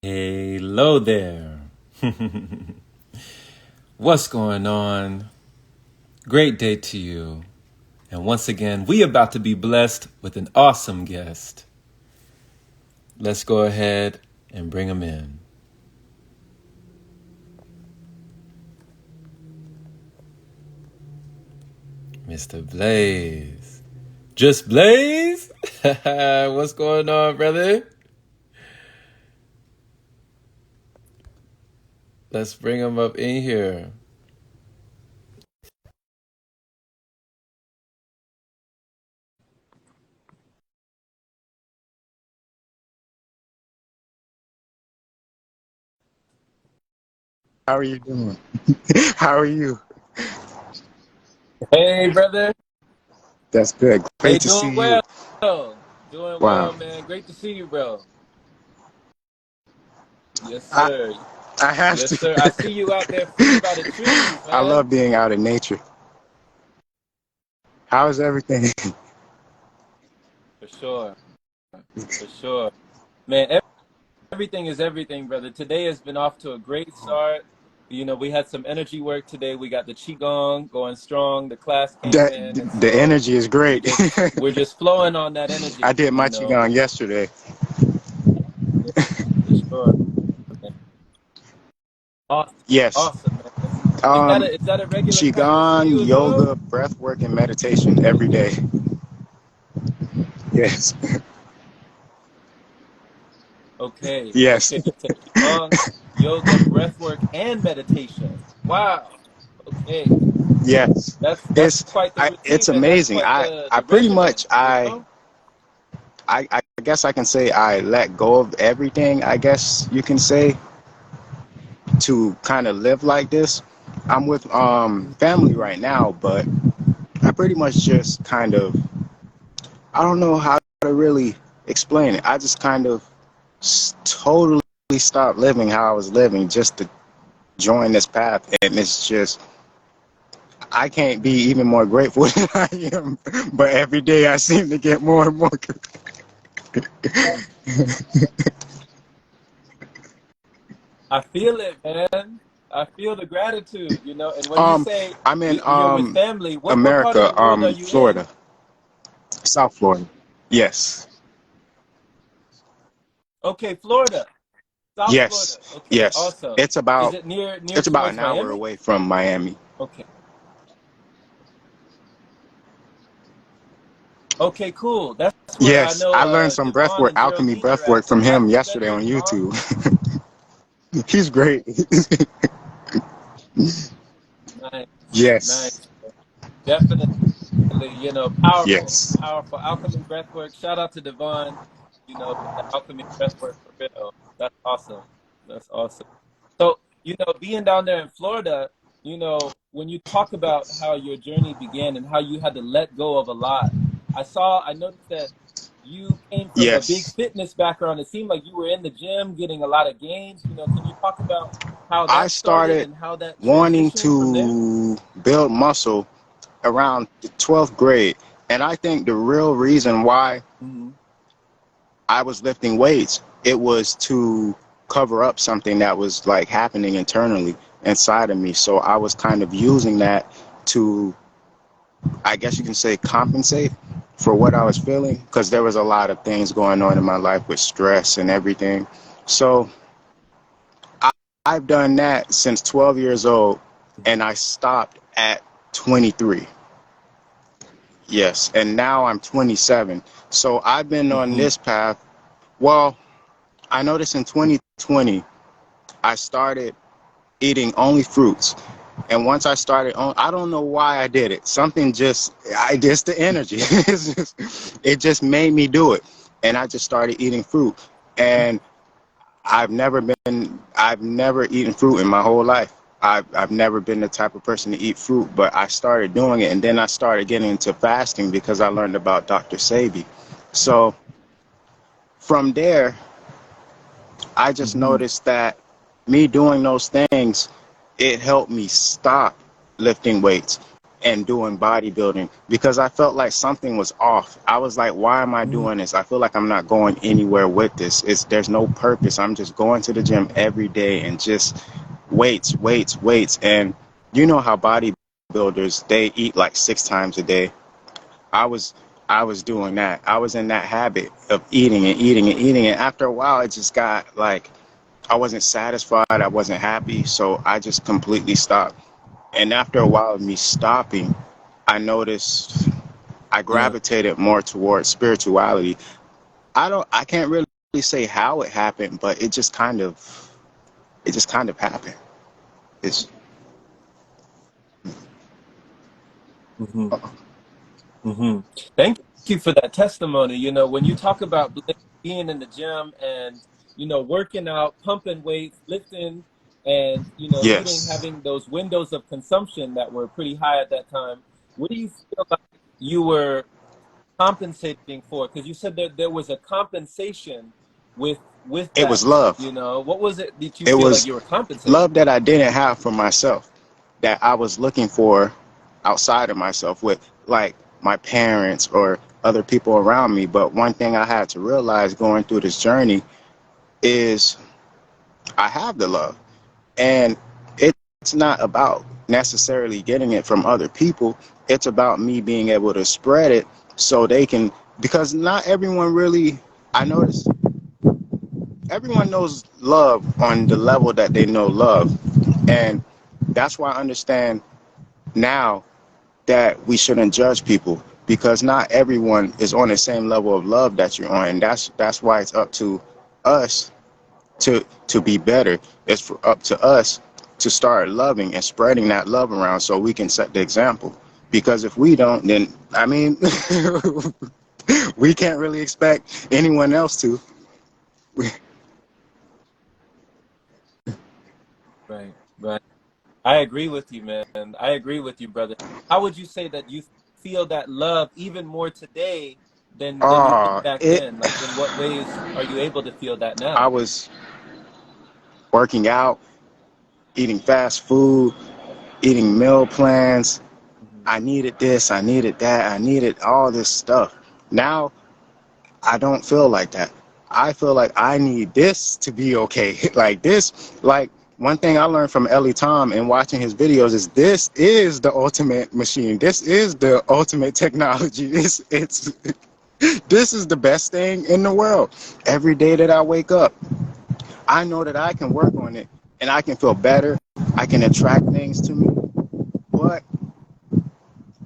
Hello there. What's going on? Great day to you. And once again, we about to be blessed with an awesome guest. Let's go ahead and bring him in. Mr. Blaze. Just Blaze? What's going on, brother? Let's bring him up in here. How are you doing? How are you? Hey, brother. That's good. Hey, Great to see doing you. well. Doing Wow. well, man. Great to see you, bro. Yes, I sir. I have Yes, sir. I to. see you out there free by the trees, I man. love being out in nature. How is everything? For sure. For sure. Man, everything is everything, brother. Today has been off to a great start. We had some energy work today. We got the qigong going strong. The class came That in, and the so energy is we great. just we're just flowing on that energy, I did my qigong yesterday. Yeah, for sure. Man. Awesome. Yes. Awesome, man. Is that Um, a regular practice for you qigong, as well? yoga, breath work, and meditation every day. Yes. Okay. Yes. Okay. You said qigong, yoga, breath work, and meditation. Wow. Okay. Yes. That's It's quite the routine, it's man. That's amazing. quite I the pretty regimen, much I guess I can say I let go of everything, I guess you can say, to kind of live like this. I'm with family right now, but I pretty much just kind of, I don't know how to really explain it. I just kind of totally stopped living how I was living just to join this path, and it's just I can't be even more grateful than I am. But every day I seem to get more and more. I feel it, man. I feel the gratitude, And when you Um, say I'm in you're with family, what part of the America, world are you in? Florida, South Florida. Yes, Okay, Florida, South yes, Florida. Okay, yes. awesome. Is it near It's about towards an hour Miami? away from Miami. Okay. Okay, cool. That's where I Yes, know I learned some Devon breathwork, and alchemy Geraldine are breathwork at. from him Is that yesterday you, on Devon? YouTube. He's great. Nice, nice. Yes, Definitely, powerful, yes, powerful alchemy breathwork. Shout out to Devon, with the alchemy breathwork for real. That's awesome. That's awesome. So, being down there in Florida, when you talk about how your journey began and how you had to let go of a lot, I noticed that you came from a big yes. fitness background. It seemed like you were in the gym getting a lot of gains. Can you talk about how I that started started and how that wanting transitioned from there? to build muscle around the 12th grade. And I think the real reason why Hmm. I was lifting weights, it was to cover up something that was like happening internally inside of me. So I was kind of using that to, I guess you can say, compensate for what I was feeling, because there was a lot of things going on in my life with stress and everything. So I, I've done that since 12 years old, and I stopped at 23. Yes, and now I'm 27. So I've been on Hmm. this path. Well, I noticed in 2020, I started eating only fruits. And once I started on, I don't know why I did it. Something just, I guess the energy. It just made me do it. And I just started eating fruit. And I've never eaten fruit in my whole life. I've never been the type of person to eat fruit, but I started doing it. And then I started getting into fasting because I learned about Dr. Sabi. So from there, I just Hmm. noticed that me doing those things, it helped me stop lifting weights. and doing bodybuilding because I felt like something was off. I was like, why am I Mm-hmm. doing this? I feel like I'm not going anywhere with this. There's no purpose. I'm just going to the gym every day and just weights, weights, weights. And you know how bodybuilders, they eat like 6 times a day. I was I was doing that. I was in that habit of eating and eating and eating. And after a while, it just got like I wasn't satisfied. I wasn't happy. So I just completely stopped. And after a while of me stopping, I noticed I Yeah. gravitated more towards spirituality. I can't really say how it happened, but it just kind of happened. It's Mm-hmm. Mm-hmm. Thank you for that testimony. You know, when you talk about being in the gym and, you know, working out, pumping weights, lifting, and, you know, eating, yes. having those windows of consumption that were pretty high at that time, what do you feel like you were compensating for? Because you said that there was a compensation with It was that. love. You know, what was it that you It feel like was you were compensating love that I didn't have for myself, that I was looking for outside of myself with like my parents or other people around me. But one thing I had to realize going through this journey is I have the love. And it's not about necessarily getting it from other people. It's about me being able to spread it so they can, because not everyone really, I noticed everyone knows love on the level that they know love. And that's why I understand now that we shouldn't judge people because not everyone is on the same level of love that you're on. And that's why it's up to us to be better. It's up to us to start loving and spreading that love around so we can set the example. Because if we don't, then I mean, we can't really expect anyone else to. right? Right. I agree with you, man. I agree with you, brother. How would you say that you feel that love even more today than you did back It. then? Like, in what ways are you able to feel that I now? was working out, eating fast food, eating meal plans. Hmm. I needed this, I needed that, I needed all this stuff. Now I don't feel like that. I feel like I need this to be okay. Like this, like one thing I learned from Ellie Tom and watching his videos is this is the ultimate machine. This is the ultimate technology. It's this is the best thing in the world. Every day that I wake up, I know that I can work on it and I can feel better. I can attract things to me, but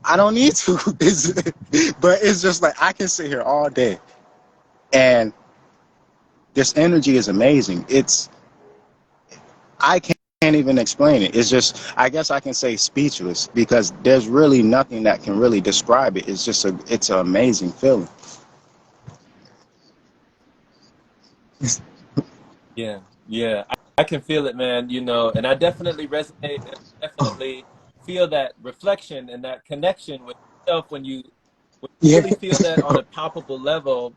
I don't need to. But it's just like I can sit here all day and this energy is amazing. I can't even explain it. It's just I guess I can say speechless because there's really nothing that can really describe it. It's an amazing feeling. Yeah, yeah, I can feel it, man. You know, and I definitely resonate and definitely feel that reflection and that connection with yourself when you Yeah. really feel that on a palpable level.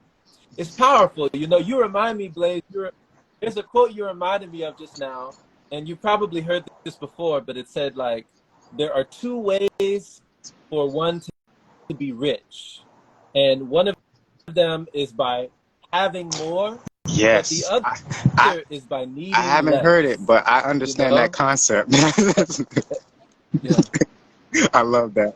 It's powerful. You know, you remind me, Blaze. There's a quote you reminded me of just now, and you probably heard this before, but it said like, there are two ways for one to be rich, and one of them is by having more, but the Yes. other I is by I needing haven't heard it, less. but I You understand that know? concept. Yeah. I love that.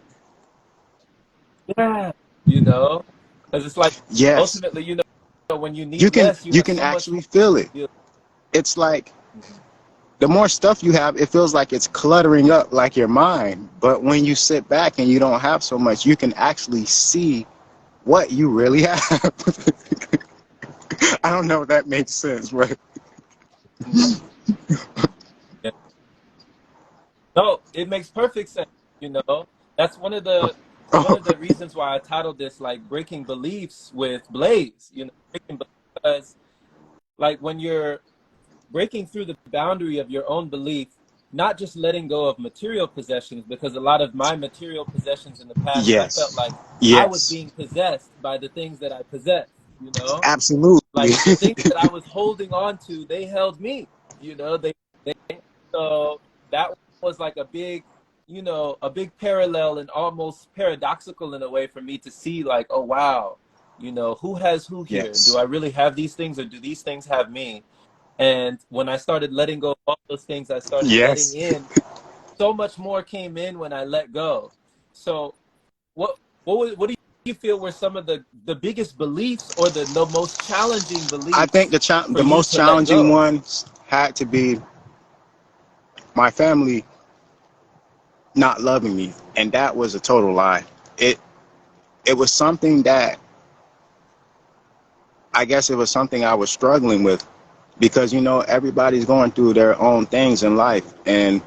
Yeah. You know, because it's like Yes. ultimately, you know, when you need less, you You have can so much actually more. feel it. You It's like Mhm. the more stuff you have, it feels like it's cluttering Yeah. up like your mind. But when you sit back and you don't have so much, you can actually see what you really have. I don't know if that makes sense, but Mhm. Yeah. No, it makes perfect sense. You know, that's one of oh, the reasons why I titled this like breaking beliefs with Blaze. You know, breaking because like when you're breaking through the boundary of your own belief, not just letting go of material possessions, because a lot of my material possessions in the past, I felt yes, like I was yes, being possessed by the things that I possessed. You know, absolutely. like the things that I was holding on to, they held me. You know, they so that was like a big you know, a big parallel and almost paradoxical in a way for me to see like, oh wow, you know, who has who here? Do Yes. I really have these things or do these things have me? And when I started letting go of all those things, I started letting Yes. in so much more came in when I let go. So what what do you feel were some of the biggest beliefs or the most challenging I think beliefs for the you most to let challenging go? ones had to be my family not loving me, and that was a total lie. It it was something that I guess it was something I was struggling with because everybody's going through their own things in life, and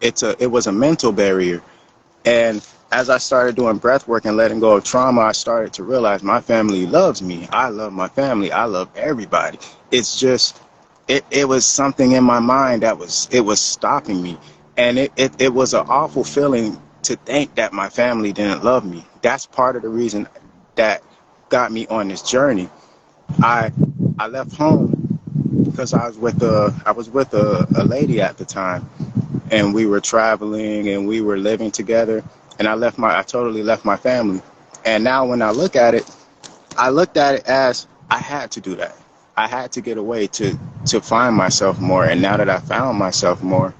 it was a mental barrier. And as I started doing breath work and letting go of trauma, I started to realize my family loves me. I love my family. I love everybody. It's just, it was something in my mind that it was stopping me. And it was an awful feeling to think that my family didn't love me. That's part of the reason that got me on this journey. I I left home because I was with a lady at the time, and we were traveling and we were living together, and I totally left my family. And now when I looked at it as I had to do that. I had to get away to find myself more. And now that I found myself more,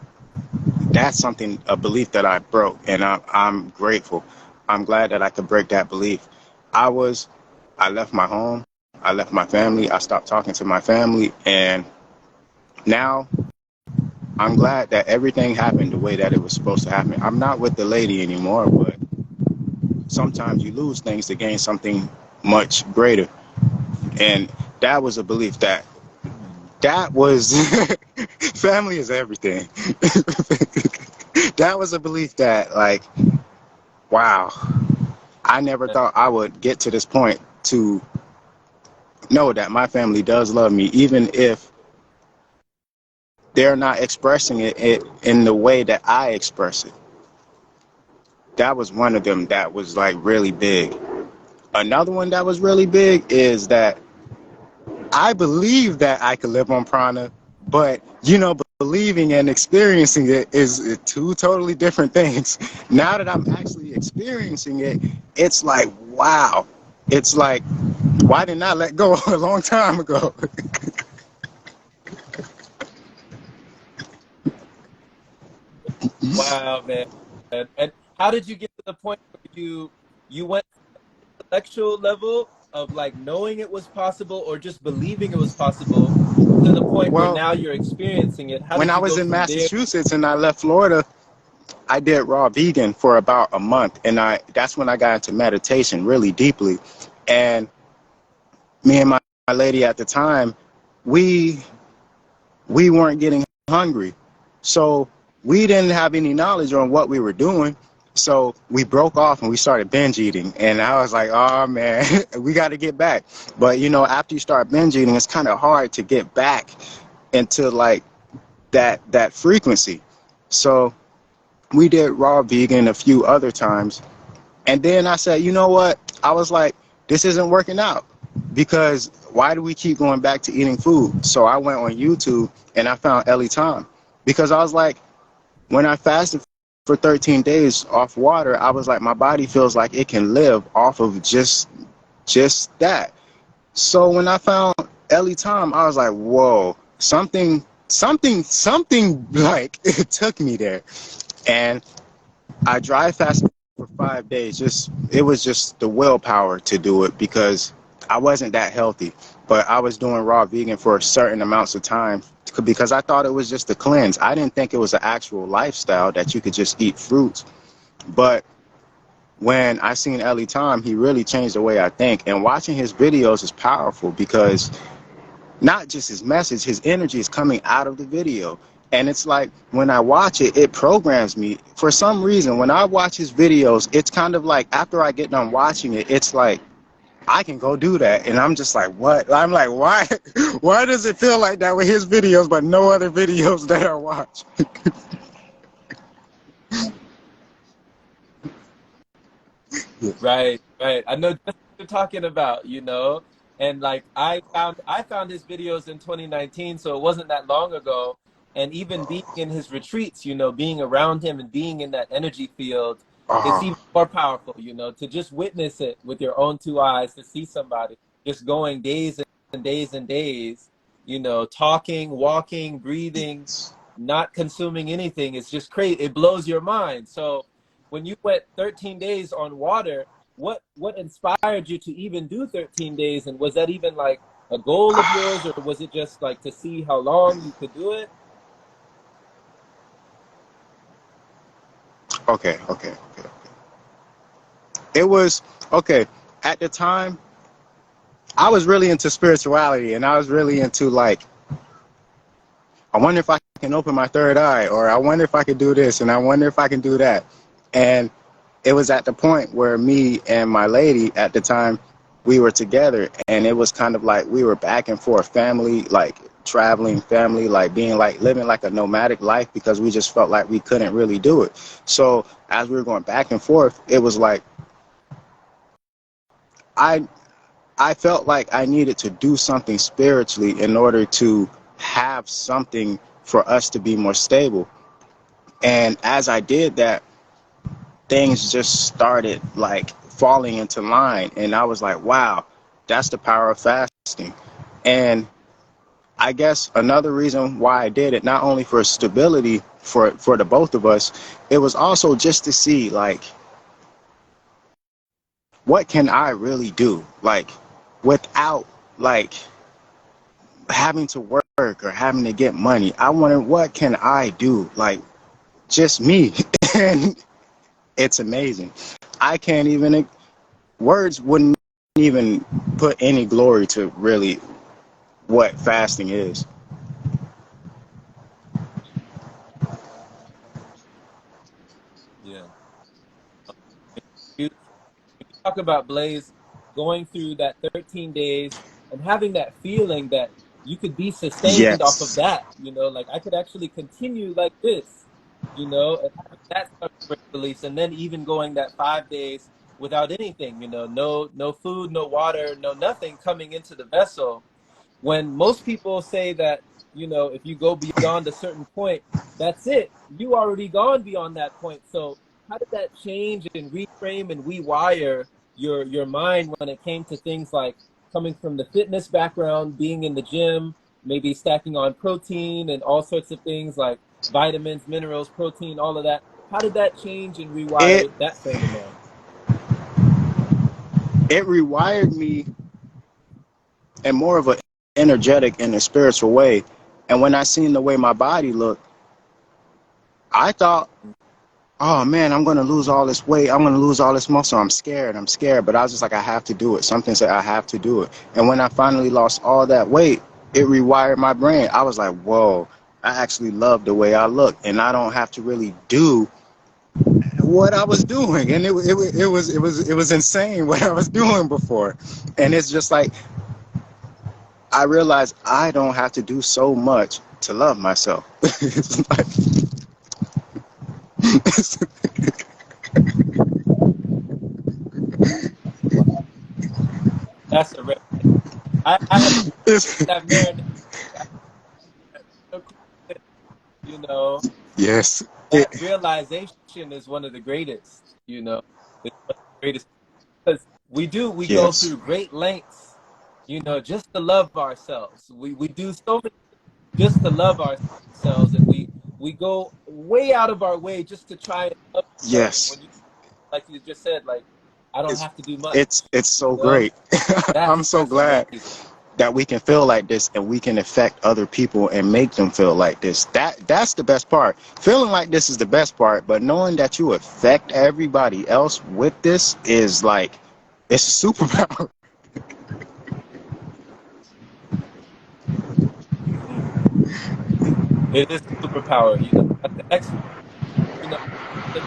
that's something, a belief that I broke, and I'm grateful. I'm glad that I could break that belief. I was I left my home, I left my family, I stopped talking to my family, and now I'm glad that everything happened the way that it was supposed to happen. I'm not with the lady anymore, but sometimes you lose things to gain something much greater. And that was a belief that was family is everything. That was a belief that, like, wow, I never thought I would get to this point to know that my family does love me, even if they're not expressing it in the way that I express it. That was one of them that was like really big. Another one that was really big is that I believe that I could live on prana, but believing and experiencing it is two totally different things. Now that I'm actually experiencing it, it's like, wow. It's like, why didn't I let go a long time ago? Wow, man. And how did you get to the point where you went intellectual level of like knowing it was possible or just believing it was possible to the point where Well, now you're experiencing it? How when did I you was go in from there? Massachusetts and I left Florida, I did raw vegan for about a month, and that's when I got into meditation really deeply. And me and my lady at the time, we we weren't getting hungry. So we didn't have any knowledge on what we were doing. So we broke off and we started binge eating. And I was like, oh man, we got to get back. But after you start binge eating, it's kind of hard to get back into like that frequency. So we did raw vegan a few other times. And then I said, you know what? I was like, this isn't working out because why do we keep going back to eating food? So I went on YouTube and I found Ellie Tom because I was like, when I fasted for 13 days off water, I was like, my body feels like it can live off of just that. So when I found Ellie Tom, I was like, whoa, something like it took me there. And I dry fasted for 5 days. It was just the willpower to do it because I wasn't that healthy. But I was doing raw vegan for certain amounts of time because I thought it was just a cleanse. I didn't think it was an actual lifestyle that you could just eat fruits. But when I seen Ellie Tom, he really changed the way I think. And watching his videos is powerful because not just his message, his energy is coming out of the video. And it's like when I watch it, it programs me. For some reason, when I watch his videos, it's kind of like after I get done watching it, it's like I can go do that. And I'm just like, what? I'm like, why? Why does it feel like that with his videos, but no other videos that I watch? Right, right. I know just what you're talking about, you know. And like I found his videos in 2019, so it wasn't that long ago. and even being in his retreats, you know, being around him and being in that energy field, it's Oh, even more powerful, you know, to just witness it with your own two eyes, to see somebody just going days and days and days, you know, talking, walking, breathing, not consuming anything. It's just crazy. It blows your mind. So when you went 13 days on water, what inspired you to even do 13 days? And was that even like a goal of yours, or was it just like to see how long you could do it? okay, okay, okay. It was okay. At the time, I was really into spirituality, and I was really into like, I wonder if I can open my third eye, or I wonder if I could do this, and I wonder if I can do that. And it was at the point where me and my lady at the time, we were together, and it was kind of like we were back and forth, family, like traveling, family, like being like living like a nomadic life, because we just felt like we couldn't really do it. So as we were going back and forth, it was like I I felt like I needed to do something spiritually in order to have something for us to be more stable. And as I did that, things just started like falling into line. And I was like, wow, that's the power of fasting. And I guess another reason why I did it, not only for stability for the both of us, it was also just to see like, what can I really do? Like without like having to work or having to get money. I wanted, what can I do? Like just me. And it's amazing. I can't even, words wouldn't even put any glory to really what fasting is. Yeah. You, you talk about Blaze going through that 13 days and having that feeling that you could be sustained off of Yes. that, you know, like I could actually continue like this, you know, and having that sort of great release, and then even going that 5 days without anything, you know, no food, no water, no nothing coming into the vessel. When most people say that, you know, if you go beyond a certain point, that's it. You already gone beyond that point. So how did that change and reframe and rewire your mind when it came to things like coming from the fitness background, being in the gym, maybe stacking on protein and all sorts of things like vitamins, minerals, protein, all of that? How did that change and It rewire that frame of mind? it rewired me in more of an energetic and a spiritual way. And when I seen the way my body looked, I thought, oh man, I'm gonna lose all this weight. I'm gonna lose all this muscle. I'm scared. I'm scared. But I was just like, I have to do it. Something said I have to do it. And when I finally lost all that weight, it rewired my brain. I was like, whoa, I actually love the way I look, and I don't have to really do what I was doing. And it was insane what I was doing before. And it's just like I realized I don't have to do so much to love myself. It's like, Wow. That's a rare. I have it's, that marinade. You know, yes, that realization is one of the greatest, you know, it's one of the greatest, because we go yes, through great lengths, you know, just to love ourselves. We do so many just to love ourselves, and we go way out of our way just to try and love ourselves. And yes. when you, like you just said, like, I don't It's have to do much, it's you so know, great. I'm so that's glad amazing. that we can feel like this and we can affect other people and make them feel like this. That's the best part. Feeling like this is the best part, but knowing that you affect everybody else with this is like it's a superpower. Hmm. It is a superpower, you know. That's the next, you know, the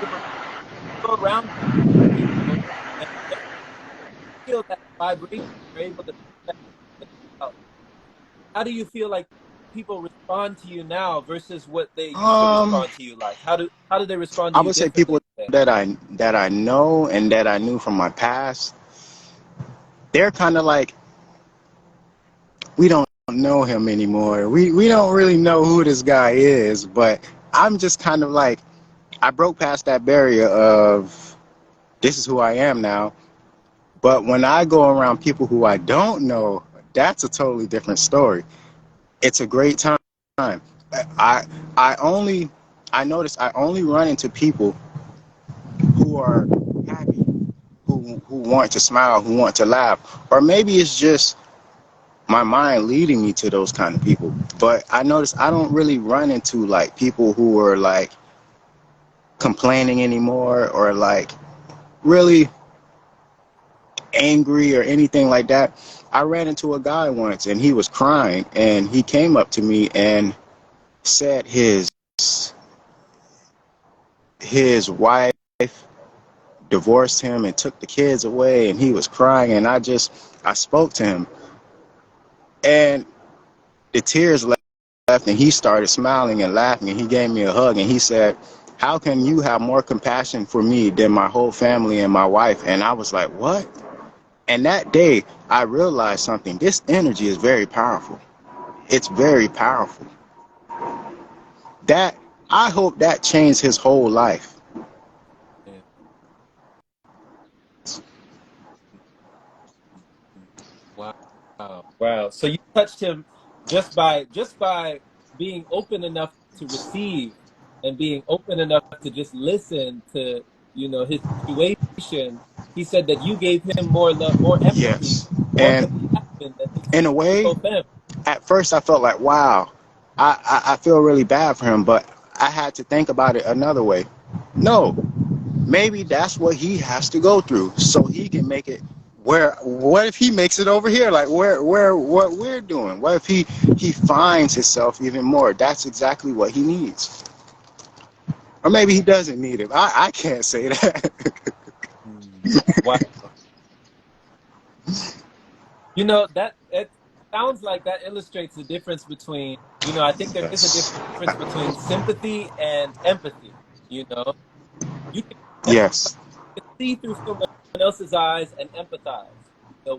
superpower around you, you know, and they feel that vibration. You're able to feel that out. How do you feel like people respond to you now versus what they used to Um, respond to you like? How do they respond to I you would say people differently today? that I know and that I knew from my past, they're kind of like we don't know him anymore. We don't really know who this guy is, but I'm just kind of like, I broke past that barrier of this is who I am now. But when I go around people who I don't know, that's a totally different story. It's a great time. I I only I notice I only run into people who are happy, who want to smile, who want to laugh, or maybe it's just my mind leading me to those kind of people. But I notice I don't really run into like people who are like complaining anymore or like really angry or anything like that. I ran into a guy once and he was crying and he came up to me and said his wife divorced him and took the kids away and he was crying and I spoke to him and the tears left and he started smiling and laughing and he gave me a hug and he said, how can you have more compassion for me than my whole family and my wife? And I was like, what? And that day I realized something. This energy is very powerful. It's very powerful. That I hope that changed his whole life. Yeah. Wow. Wow. So you touched him just by being open enough to receive and being open enough to just listen to, his situation. He said that you gave him more love, more empathy, Yes. more And compassion than in a his way, whole family. at first I felt like, wow, I feel really bad for him, but I had to think about it another way. No, maybe that's what he has to go through so he can make it where what if he makes it over here like where what we're doing? What if he finds himself even more? That's exactly what he needs. Or maybe he doesn't need it. I can't say that. Hmm. Wow. That it sounds like that illustrates the difference between, I think there is a Yes. difference between sympathy and empathy. You know, you can Yes. see through someone else's eyes and empathize,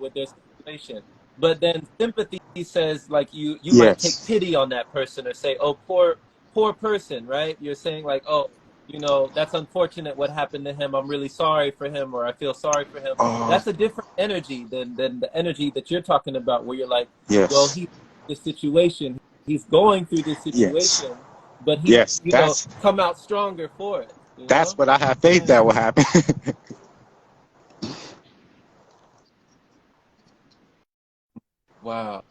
with their situation. But then sympathy says like you might take Yes. pity on that person or say, "Oh, poor person," right? You're saying like, "Oh, that's unfortunate what happened to him. I'm really sorry for him, or I feel sorry for him." Oh, That's a different energy than the energy that you're talking about, where you're like, "Well, yes. he this situation, he's going through this Yes. situation, but he, Yes. come out stronger for it." That's what I have faith that will happen. Wow.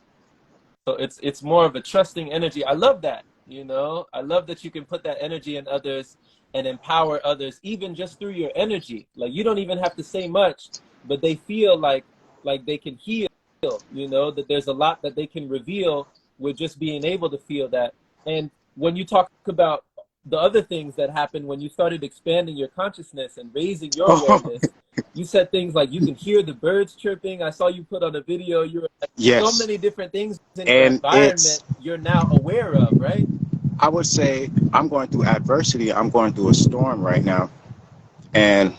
So it's more of a trusting energy. I love that. I love that you can put that energy in others and empower others, even just through your energy. Like you don't even have to say much, but they feel like they can heal. That there's a lot that they can reveal with just being able to feel that. And when you talk about the other things that happened when you started expanding your consciousness and raising your Oh, awareness, you said things like you can hear the birds chirping. I saw you put on a video. You were like so yes. many different things in your And environment you're now aware of, right? I would say I'm going through adversity. I'm going through a storm right now. And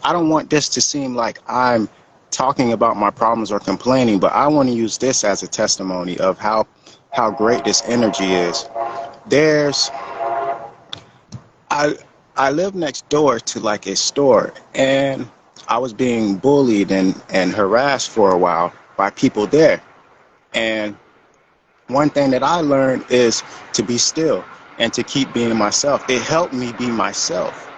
I don't want this to seem like I'm talking about my problems or complaining, but I want to use this as a testimony of how great this energy is. There's I I live next door to like a store and I was being bullied and harassed for a while by people there. And one thing that I learned is to be still and to keep being myself. It helped me be myself.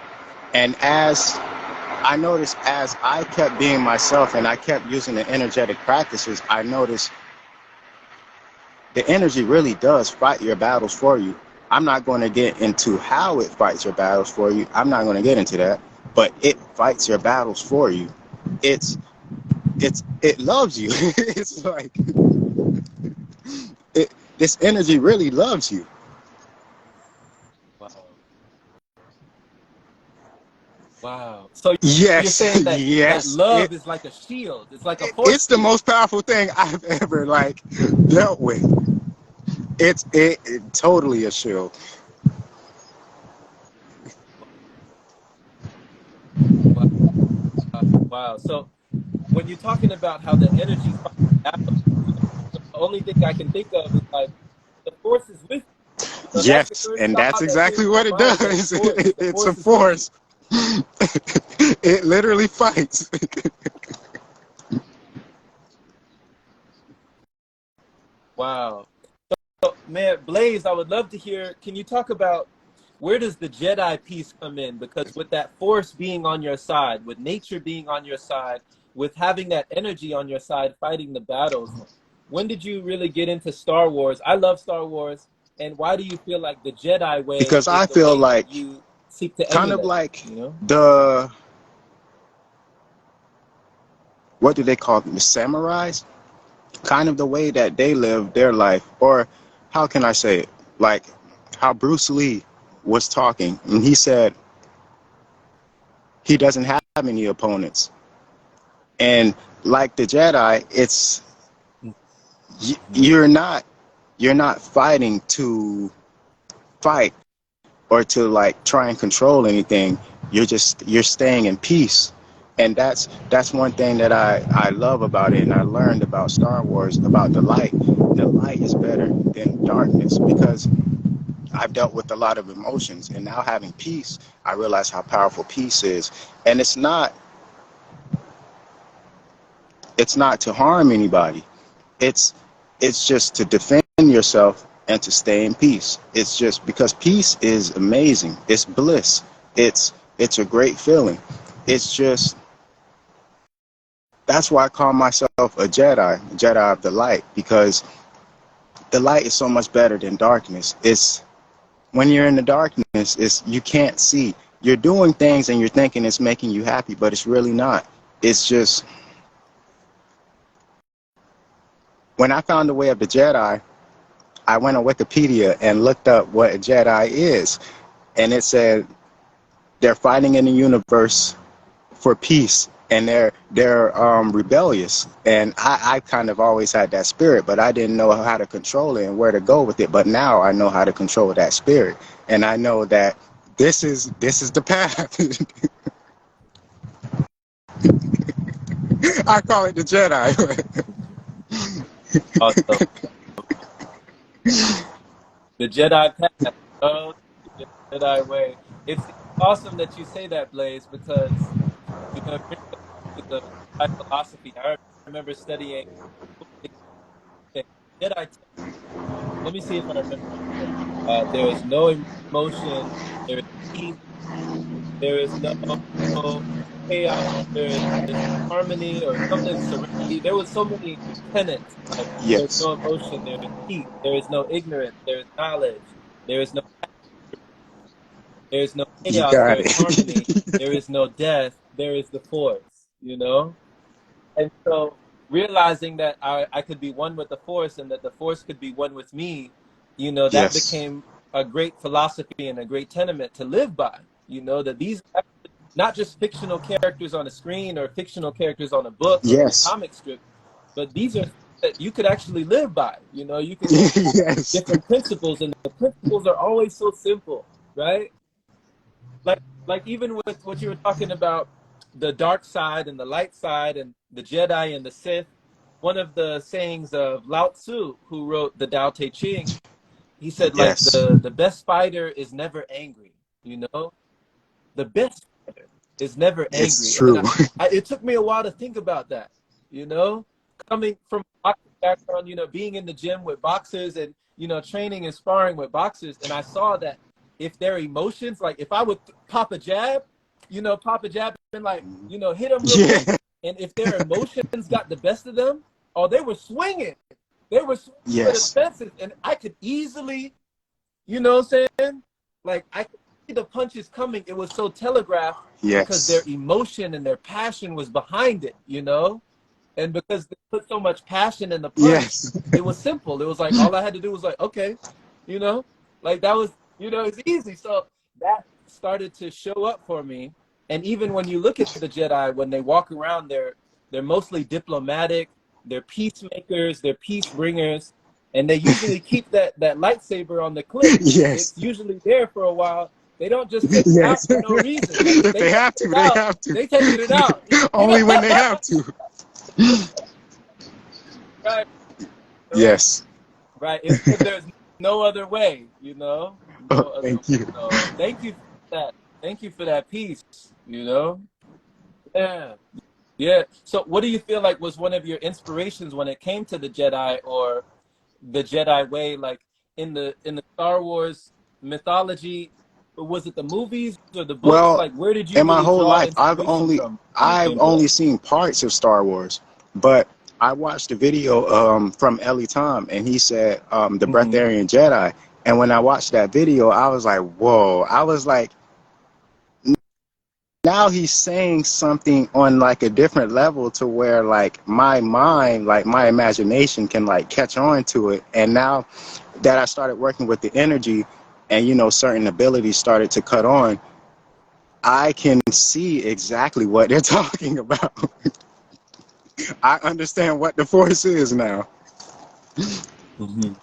And as I noticed, as I kept being myself and I kept using the energetic practices, I noticed the energy really does fight your battles for you. I'm not going to get into how it fights your battles for you. I'm not going to get into that, but it fights your battles for you. It's it loves you. It's like this energy really loves you. Wow. Wow. So you're Yes, saying that yes. love is like a shield. It's like a force It's the field. most powerful thing I've ever like dealt with. It totally a shield. Wow. Wow. So when you're talking about how the energy fights battle. You know, so the only thing I can think of is like the force is with you. You know, that's the Yes, first and thought that's that came exactly to my what it mind. The does. force, the It's a force is with you. force. It literally fights. Wow. So, man, Blaze, I would love to hear. Can you talk about where does the Jedi piece come in? Because with that force being on your side, with nature being on your side, with having that energy on your side, fighting the battles, when did you really get into Star Wars? I love Star Wars. And why do you feel like the Jedi way Because is I the feel way that like you seek to kind of emulate? like You know? the what do they call them? The samurais? Kind of the way that they live their life, or how can I say it? Like how Bruce Lee was talking, and he said he doesn't have any opponents. And like the Jedi, it's Mhm. you're not fighting to fight or to like try and control anything. You're staying in peace. And that's one thing that I love about it, and I learned about Star Wars, about the light. The light is better than darkness because I've dealt with a lot of emotions, and now having peace, I realize how powerful peace is. And it's not to harm anybody. It's just to defend yourself and to stay in peace. It's just because peace is amazing. It's bliss. It's a great feeling. It's just that's why I call myself a Jedi of the light, because the light is so much better than darkness. It's when you're in the darkness, it's you can't see. You're doing things and you're thinking it's making you happy, but it's really not. It's just when I found the way of the Jedi, I went on Wikipedia and looked up what a Jedi is, and it said they're fighting in the universe for peace, and they're rebellious. And I kind of always had that spirit, but I didn't know how to control it and where to go with it. But now I know how to control that spirit, and I know that this is the path. I call it the Jedi. Awesome. The Jedi path. Oh, the Jedi way. It's awesome that you say that, Blaze, because you know, it brings us to the Jedi philosophy. I remember studying Jedi. Let me see if I remember. There is no emotion. There is peace. There is no chaos. There is harmony or something. Serenity. There was so many tenets. Like there's Yes, no emotion. There is peace. There is no ignorance. There is knowledge. There is no. There is no you chaos. There got is harmony. it. There is no death. There is the force. You know. And so realizing that I could be one with the force and that the force could be one with me, you know, that Yes, became a great philosophy and a great tenement to live by. You know, that these are not just fictional characters on a screen or fictional characters on a book or in a yes, comic strip, but these are that you could actually live by. You know, you can live by yes, different principles, and the principles are always so simple, right? like even with what you were talking about, the dark side and the light side and the Jedi and the Sith, one of the sayings of Lao Tzu, who wrote the Tao Te Ching, he said like yes. the best fighter is never angry. You know, the best fighter is never It's angry. And true. it took me a while to think about that. You know, coming from a boxing background, you know, being in the gym with boxers and you know training and sparring with boxers, and I saw that if their emotions, like if I would pop a jab, you know, pop a jab and like you know hit them real quick, Yeah. and if their emotions got the best of them, oh, they were swinging. They were swinging for the Yes. fences, and I could easily, you know what I'm saying? Like I could see the punches coming. It was so telegraphed because their Yes. emotion and their passion was behind it, you know? And because they put so much passion in the punch, Yes. it was simple. It was like all I had to do was like, okay, you know, like that was, you know, it's easy. So that started to show up for me. And even when you look at the Jedi, when they walk around, they're mostly diplomatic, they're peacemakers, they're peace bringers, and they usually keep that lightsaber on the clip. Yes. It's usually there for a while. They don't just take it out Yes. for no reason. Like if If they they taking have it to, they out, have to. they taking it out. You know? Only when they have to. right. So, Yes. right. It's because there's no other way, no other way. Thank you. So thank you for that. Thank you for that piece, Yeah. Yeah. So what do you feel like was one of your inspirations when it came to the Jedi or the Jedi way? Like in the Star Wars mythology, was it the movies or the books? Well, Like where did you in my really whole draw life, inspiration from when it I've came to only that? seen parts of Star Wars, but I watched a video from Ellie Tom, and he said the Hmm. Breatharian Jedi. And when I watched that video, I was like, whoa! I was like, now he's saying something on like a different level to where like my mind, like my imagination can like catch on to it. And now that I started working with the energy, and certain abilities started to cut on, I can see exactly what they're talking about. I understand what the force is now. Hmm.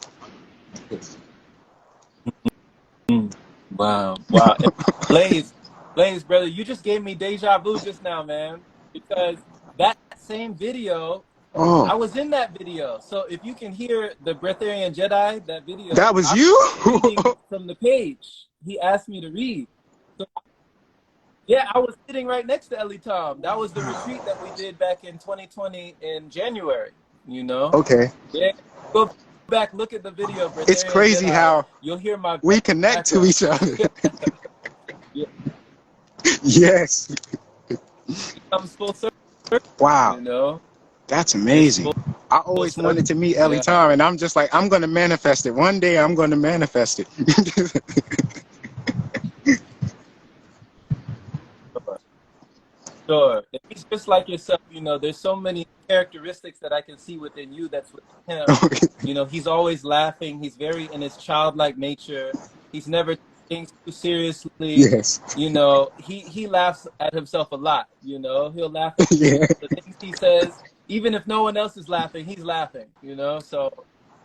Wow. Wow. And Blaze, Blaze, brother, you just gave me deja vu just now, man. Because that same video, Oh, I was in that video. So if you can hear the Breatharian Jedi, that video, that was I'm you? reading from the page he asked me to read. So yeah, I was sitting right next to Ellie Tom. That was the retreat that we did back in 2020 in January, you know? Okay. Yeah. Go back, look at the video, It's Breatharian crazy Jedi. how You'll hear my voice we in the connect to background. each other. Yeah, Yes. it comes full circle, Wow. you know? That's It's amazing. full, I full always circle. wanted to meet Ellie Yeah. Tom, and I'm just like, I'm going to manifest it. One day I'm going to manifest it. Sure. And he's just like yourself, there's so many characteristics that I can see within you that's within him. He's always laughing. He's very in his childlike nature. He's never taking things too seriously. Yes. He laughs at himself a lot, He'll laugh at Yeah. the things he says. Even if no one else is laughing, he's laughing. So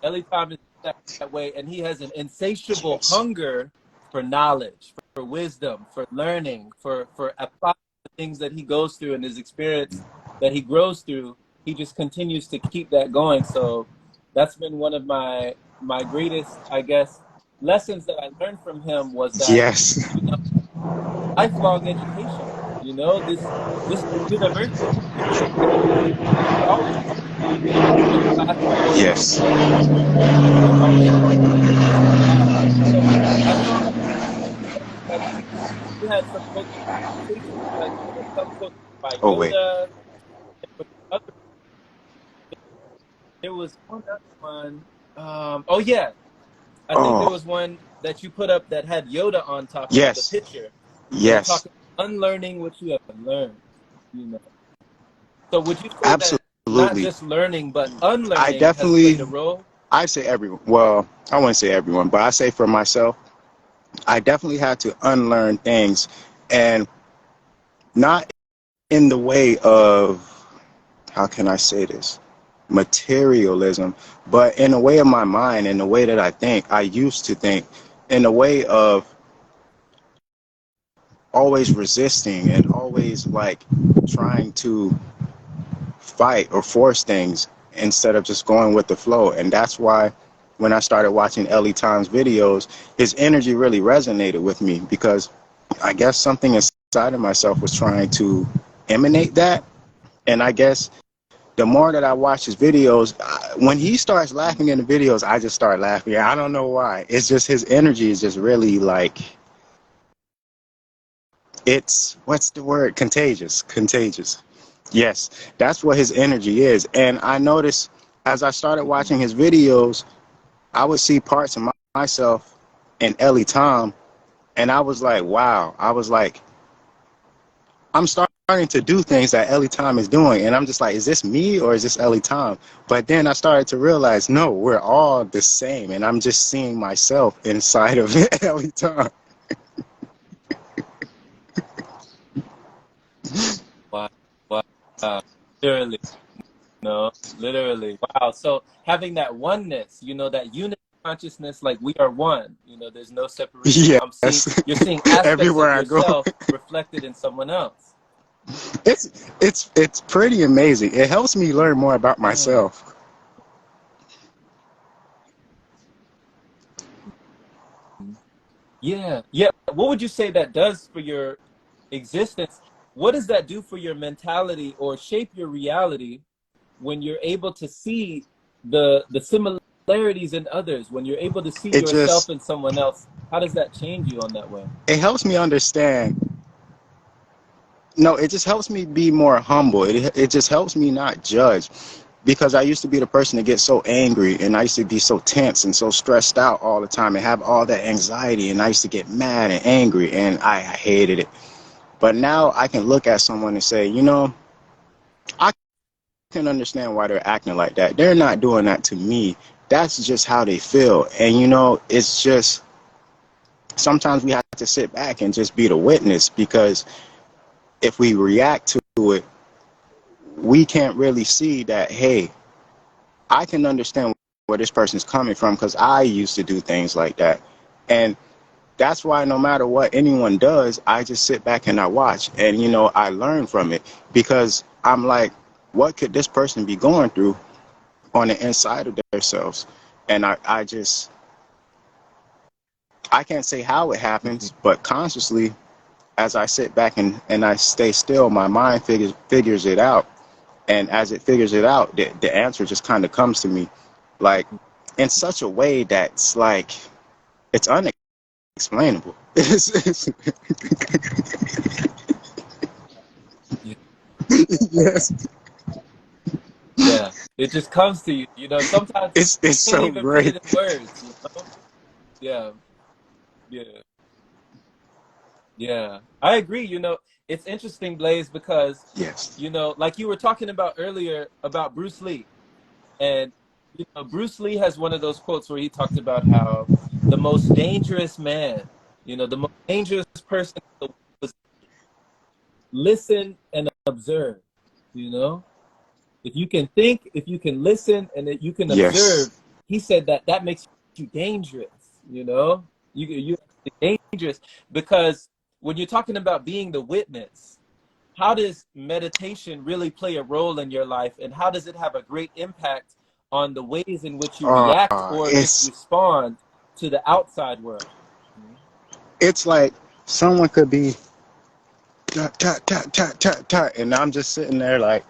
Ellie Tom is that way, and he has an insatiable Yes. hunger for knowledge, for wisdom, for learning, for applying things that he goes through and his experience that he grows through. He just continues to keep that going. So that's been one of my greatest, I guess, lessons that I learned from him was that, Yes. you know lifelong education, this university, you're always in classroom, Yes. you're always just alive. So I saw like you had some books, like some books by Oh, wait. Yoda. Other There was one other one. Oh yeah, I think there Oh, was one that you put up that had Yoda on top of the yes. picture, and it Yes. talked about unlearning what you have learned. You know. So would you say that not Absolutely. just learning but I unlearning has played definitely, a role? I say everyone. Well, I wouldn't say everyone, but I say for myself, I definitely had to unlearn things, and not in the way of, how can I say this? Materialism, but in a way of my mind, in the way that I think, I used to think, in a way of always resisting and always like trying to fight or force things instead of just going with the flow. And that's why when I started watching Ellie Tom's videos, his energy really resonated with me because I guess something inside of myself was trying to emanate that. And I guess the more that I watch his videos, when he starts laughing in the videos, I just start laughing. I don't know why. It's just his energy is just really like, it's, what's the word? Contagious. Contagious. Yes, that's what his energy is. And I noticed as I started Mhm. watching his videos, I would see parts of myself in Ellie Tom, and I was like, wow. I was like, I'm starting to do things that Ellie Tom is doing. And I'm just like, is this me or is this Ellie Tom? But then I started to realize, no, we're all the same. And I'm just seeing myself inside of Ellie Tom. Wow, wow, wow. Literally, literally. Wow. So having that oneness, that unity consciousness, like we are one. There's no separation. Yes, You're seeing aspects everywhere of I go. yourself reflected in someone else. It's pretty amazing. It helps me learn more about Yeah. myself. Yeah. Yeah. What would you say that does for your existence? What does that do for your mentality or shape your reality when you're able to see the similarities in others, when you're able to see It yourself just, in someone else? How does that change you on that way? it helps me understand. No, it just helps me be more humble. It just helps me not judge, because I used to be the person to get so angry, and I used to be so tense and so stressed out all the time and have all that anxiety, and I used to get mad and angry, and I hated it. But now I can look at someone and say, you know, I can understand why they're acting like that. They're not doing that to me. That's just how they feel. And you know, it's just sometimes we have to sit back and just be the witness, because if we react to it, we can't really see that, hey, I can understand where this person's coming from, because I used to do things like that. And that's why no matter what anyone does, I just sit back and I watch. And, you know, I learn from it, because I'm like, what could this person be going through on the inside of themselves? And I just, I can't say how it Mhm. happens, but consciously, as I sit back and I stay still, my mind figures it out. And as it figures it out, the answer just kind of comes to me, like in such a way that's like, it's unexplainable. Yeah. Yes, Yeah. It just comes to you. You know, sometimes it's you can't so even put it great. in words, you know? Yeah. Yeah. Yeah. I agree. You know, it's interesting, Blaze, because, Yes. you know, like you were talking about earlier about Bruce Lee. And, you know, Bruce Lee has one of those quotes where he talked about how the most dangerous man, you know, the most dangerous person in the world was listen and observe, you know? If you can think, if you can listen, and that you can Yes. observe, he said that that makes you dangerous, you know? You're dangerous because when you're talking about being the witness, how does meditation really play a role in your life, and how does it have a great impact on the ways in which you react or just It's respond to the outside world? it's like someone could be tut tut tut tut tut tut, and I'm just sitting there like,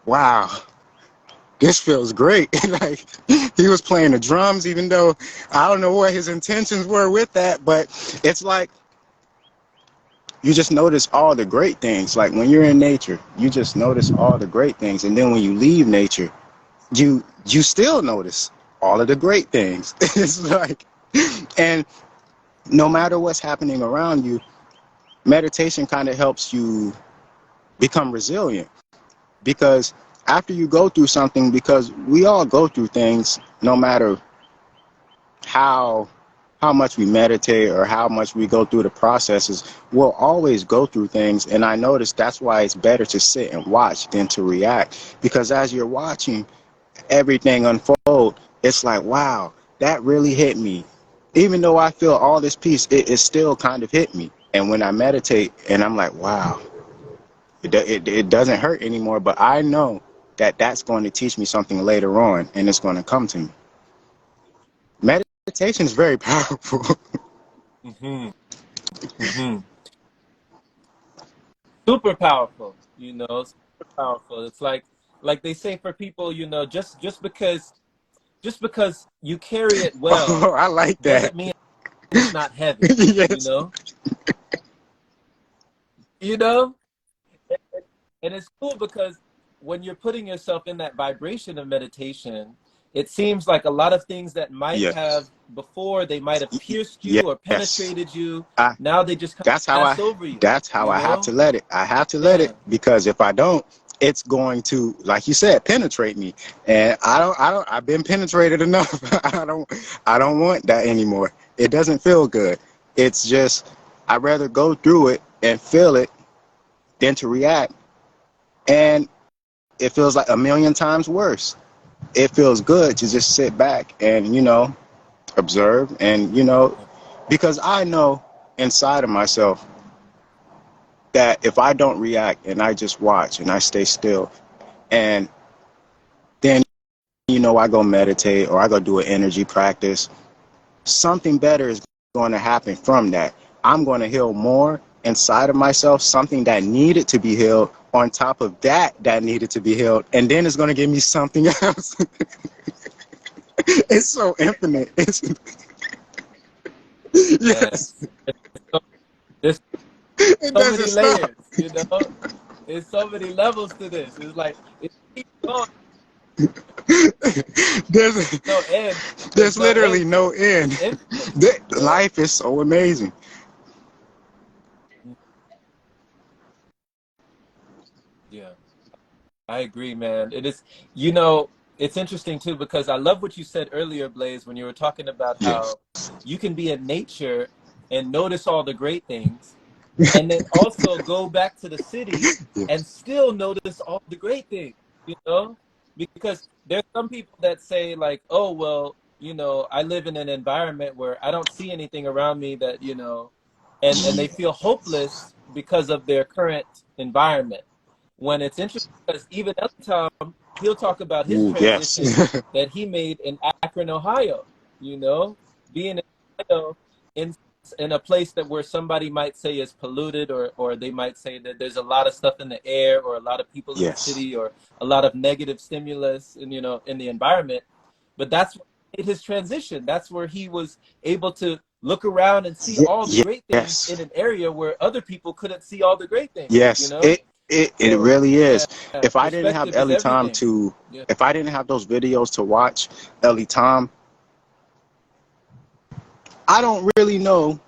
wow, this feels great. Like he was playing the drums, even though I don't know what his intentions were with that, but it's like you just notice all the great things. Like when you're in nature, you just notice all the great things, and then when you leave nature, you still notice all of the great things. It's like, and no matter what's happening around you, meditation kind of helps you become resilient, because after you go through something, because we all go through things, no matter how how much we meditate or how much we go through the processes, we'll always go through things. And I noticed that's why it's better to sit and watch than to react, because as you're watching everything unfold, it's like, wow, that really hit me. Even though I feel all this peace, it still kind of hit me. And when I meditate and I'm like, wow, it doesn't hurt anymore, but I know that that's going to teach me something later on, and it's going to come to me. Meditation is very powerful. Mm-hmm. Mm-hmm. Super powerful, you know, super powerful. It's like they say for people, you know, just because you carry it Oh, well I like that. doesn't mean it's not heavy, you Yes. know? You know? And it's cool because when you're putting yourself in that vibration of meditation, it seems like a lot of things that might Yes. have before they might have pierced you or Yes. penetrated you, I now they just kind that's of how pass over you, I you have to know? let it. I have to let it, Yeah. because if I don't, it's going to, like you said, penetrate me. And I've been penetrated enough. I don't want that anymore. It doesn't feel good. It's just I'd rather go through it and feel it than to react. And it feels like a million times worse. It feels good to just sit back and, you know, observe, and, you know, because I know inside of myself that if I don't react and I just watch and I stay still, and then, you know, I go meditate or I go do an energy practice, something better is going to happen from that. I'm going to heal more inside of myself, something that needed to be healed on top of that needed to be healed. And then it's going to give me something else. It's so infinite. It's, yes. Yes. So, there's It so many doesn't stop. layers, you know? There's so many levels to this. It's like it keeps going. there's, No end. There's there's no literally end to no it. It's end. infinite, you know? Life is so amazing. Yeah. I agree, man. It is, you know, it's interesting too because I love what you said earlier, Blaze, when you were talking about Yes. how you can be in nature and notice all the great things, and then also go back to the city and Yes. still notice all the great things, you know? Because there's some people that say like, "Oh, well, you know, I live in an environment where I don't see anything around me that, you know," and they feel hopeless because of their current environment. When it's interesting because even other time he'll talk about his Ooh, yes. transition that he made in Akron, Ohio, you know, being in Ohio in in a place that where somebody might say is polluted or they might say that there's a lot of stuff in the air or a lot of people in the Yes. city or a lot of negative stimulus in, you know, in the environment. But that's what made his transition. That's where he was able to look around and see all the great things Yes. in an area where other people couldn't see all the great things, you Yes. know? It So really yeah, is. If I didn't have perspective is Ellie Tom everything. to, Yeah. if I didn't have those videos to watch, Ellie Tom, I don't really know.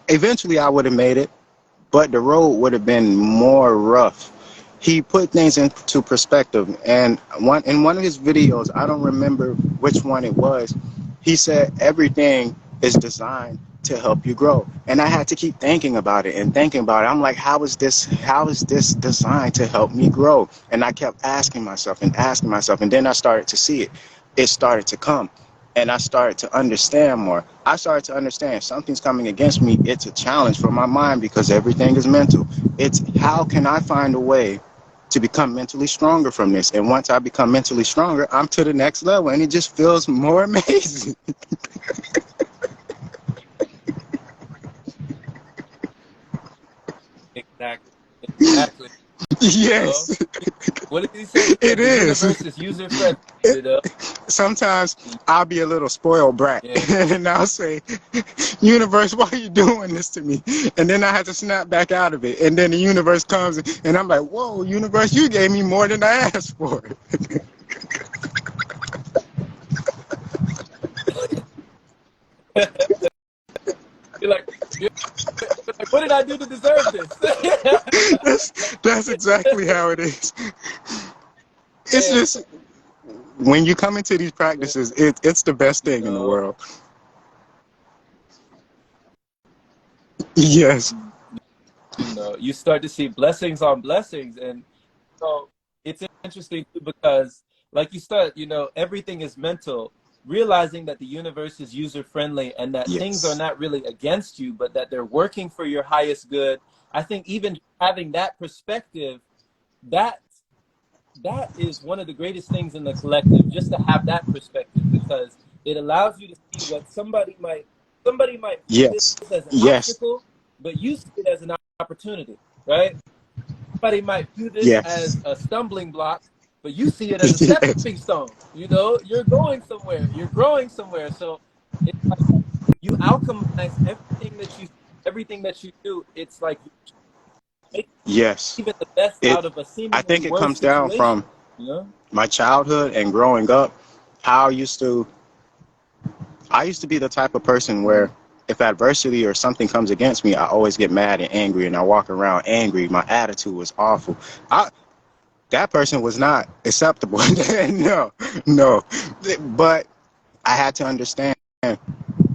Eventually, I would have made it, but the road would have been more rough. He put things into perspective, and in one of his videos, I don't remember which one it was, he said everything is designed to help you grow. And I had to keep thinking about it and thinking about it. I'm like, how is this designed to help me grow? And I kept asking myself, and then I started to see it. It started to come. And I started to understand more. I started to understand if something's coming against me, it's a challenge for my mind because everything is mental. It's how can I find a way to become mentally stronger from this? And once I become mentally stronger, I'm to the next level and it just feels more amazing. Exactly. Exactly. You know? Yes, What did he say? He it said the is. universe is user friendly, It, you know? sometimes I'll be a little spoiled brat Yeah. and I'll say, universe, why are you doing this to me? And then I have to snap back out of it. And then the universe comes and I'm like, whoa, universe, you gave me more than I asked for. You're like, you're like, what did I do to deserve this? That's exactly how it is. It's Man, just when you come into these man, practices, it's the best you thing in the know, world. Yes, you know, you start to see blessings on blessings. And so it's interesting too because like you start, you know, everything is mental, realizing that the universe is user friendly and that things are yes, not really against you, but that they're working for your highest good. I think even having that perspective, that that is one of the greatest things in the collective, just to have that perspective because it allows you to see what somebody might view yes, this as an yes, obstacle, but you see it as an opportunity, right? Somebody might view this yes, as a stumbling block, but you see it as a yes, stepping stone. You know, you're going somewhere, you're growing somewhere. So it's like you alchemize everything that you do. It's like you make yes. even the best It. out of a I seemingly think it worse comes down situation. from You know? my childhood and growing up. How I used to be the type of person where if adversity or something comes against me, I always get mad and angry, and I walk around angry. My attitude was awful. I That person was not acceptable. No, no. But I had to understand.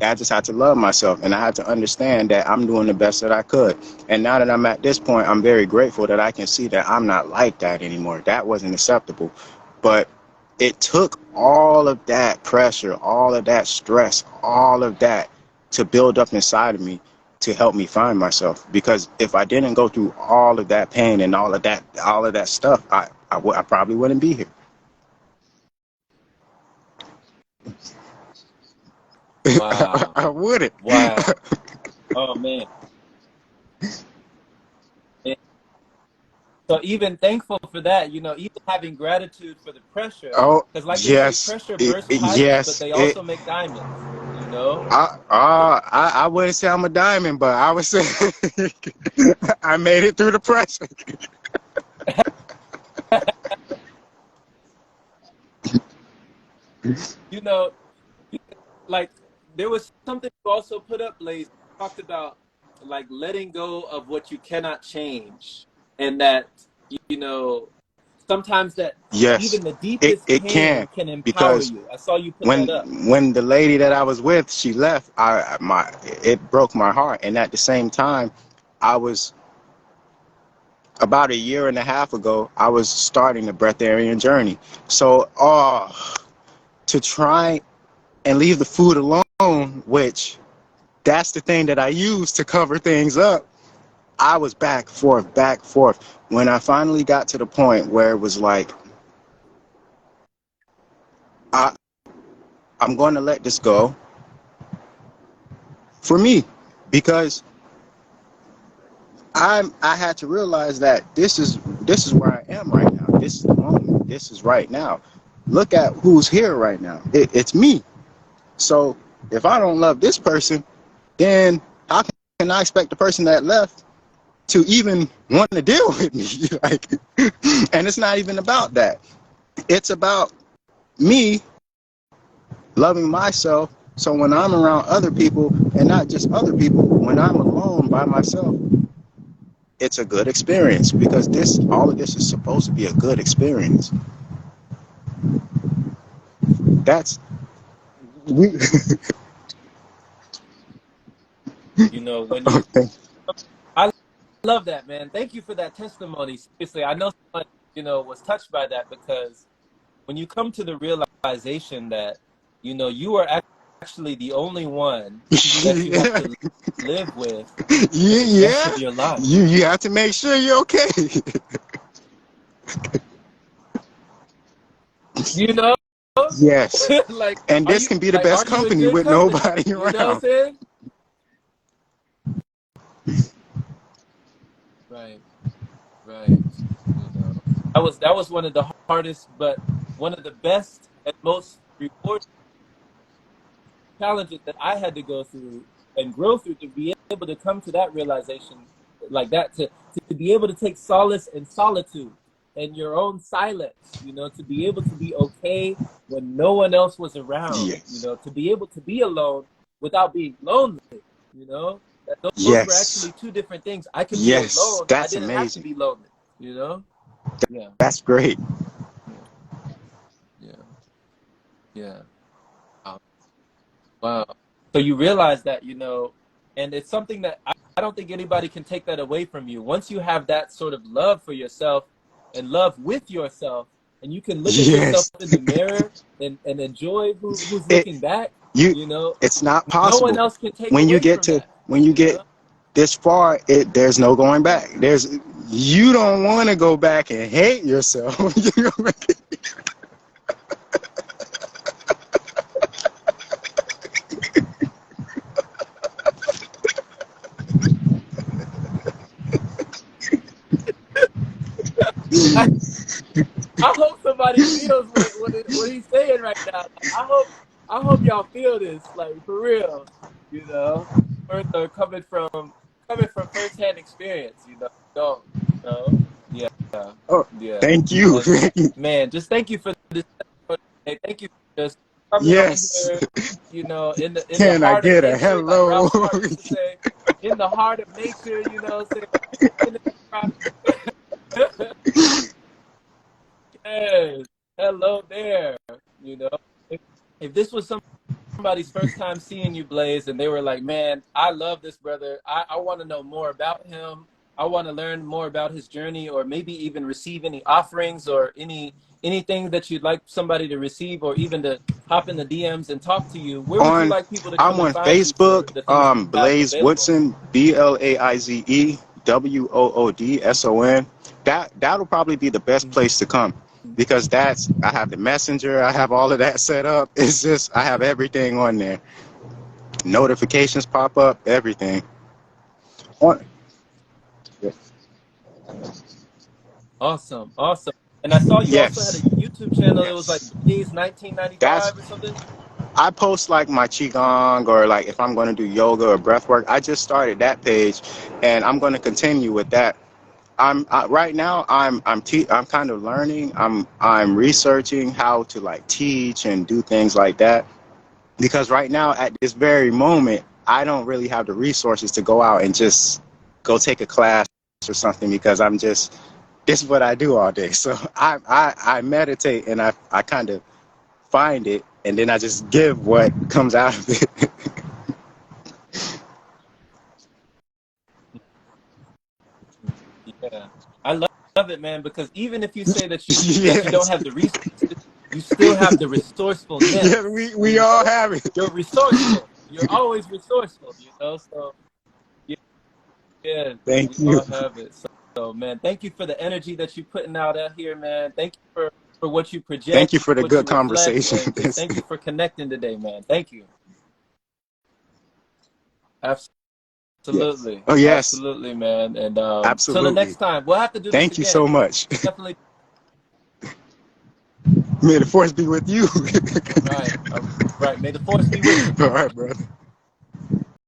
I just had to love myself, and I had to understand that I'm doing the best that I could. And now that I'm at this point, I'm very grateful that I can see that I'm not like that anymore. That wasn't acceptable. But it took all of that pressure, all of that stress, all of that to build up inside of me to help me find myself. Because if I didn't go through all of that pain and all of that stuff, I probably wouldn't be here. Wow. I wouldn't. Wow. Oh man. And so even thankful for that, you know, even having gratitude for the pressure, Oh, because like they say, yes. pressure bursts pipes, but Yes. they also make diamonds, you know? I wouldn't say I'm a diamond, but I would say I made it through the pressure. You know, like there was something you also put up, Blaze, talked about like letting go of what you cannot change. And that, you know, sometimes that Yes, even the deepest it pain can, can empower because you. I saw you put that up. when the lady that I was with, she left, it broke my heart. And at the same time, I was about a year and a half ago, I was starting the breatharian journey. So, to try and leave the food alone, which that's the thing that I use to cover things up. I was back, forth, back, forth. When I finally got to the point where it was like, I, I'm going to let this go for me, because I had to realize that this is where I am right now. This is the moment. This is right now. Look at who's here right now. It's me. So if I don't love this person, then how can I expect the person that left to even want to deal with me? Like, and it's not even about that. It's about me loving myself. So when I'm around other people, and not just other people, when I'm alone by myself, it's a good experience, because all of this is supposed to be a good experience. That's we. You know, when you, I love that, man. Thank you for that testimony. Seriously, I know someone, you know, was touched by that because when you come to the realization that, you know, you are actually the only one that you have Yeah, to live with for the rest yeah. of your life. You have to make sure you're okay. You know? Yes, Like, and this can be the best are you in company good with company? nobody You know what I'm around. saying? Right, right. You know, that was one of the hardest, but one of the best and most rewarding challenges that I had to go through and grow through to be able to come to that realization like that, to be able to take solace in solitude and your own silence, you know, to be able to be okay when no one else was around, you Yes, know, to be able to be alone without being lonely, you know, that those were yes, actually two different things. I can be yes. alone. I That's didn't have to amazing. be lonely, you know? Yeah, That's great. yeah, yeah, yeah. Wow. So you realize that, you know, and it's something that I don't think anybody can take that away from you. Once you have that sort of love for yourself and love with yourself, and you can look at yourself Yes, in the mirror and enjoy who's it looking back, you. you know, It's not no one possible. else can take away from that, When you you get know? this far, there's no going Right. back. You don't want to go back and hate yourself. I, I hope somebody feels what he's saying right now. Like, I hope y'all feel this, like for real, you know. Words are coming from firsthand experience, you know. Don't, you know. Yeah, Oh, yeah. thank you. And man, just thank you for this. Thank you for just coming on Yes. here, you know, in the Can I heart of get a nature, like hello? Ralph Smart used to say, in the heart of nature, you know, saying in the yes. Hello there. You know, if this was somebody's first time seeing you, Blaze, and they were like, man, I love this brother. I want to know more about him. I want to learn more about his journey, or maybe even receive any offerings or anything that you'd like somebody to receive, or even to hop in the DMs and talk to you. Where would you on like people to I'm come and on find you for Facebook, the things that you have Blaze available? Woodson, BlaizeWoodson. That'll probably be the best place to come, because I have the messenger, I have all of that set up. It's just I have everything on there. Notifications pop up, everything. On- Awesome, awesome. And I saw you also had a Yes, YouTube channel. It was like yes. Blaze That's 1995 or something. I post like my qigong or like if I'm going to do yoga or breath work. I just started that page, and I'm going to continue with that. I'm right now. I'm kind of learning. I'm researching how to like teach and do things like that because right now at this very moment I don't really have the resources to go out and just go take a class or something because I'm just this is what I do all day. So I meditate and I kind of find it and then I just give what comes out of it. Yeah, I love it, man. Because even if you say that you don't Yes, have the resources, you still have the yeah, resourcefulness. we all have it. You're resourceful. You're always resourceful. So yeah, yeah, we Thank you. all have it. So man, thank you for the energy that you're putting out here, man. Thank you for what you Thank you project, for the what you good reflect, conversation. and just thank you for connecting today, man. Thank you. Yes. Absolutely. Oh yes, Absolutely, man. And till the absolutely. next time, we'll have to do this Thank you so again. much. Definitely. May the force be with you. Right. All right. May the force be with you. All right, brother.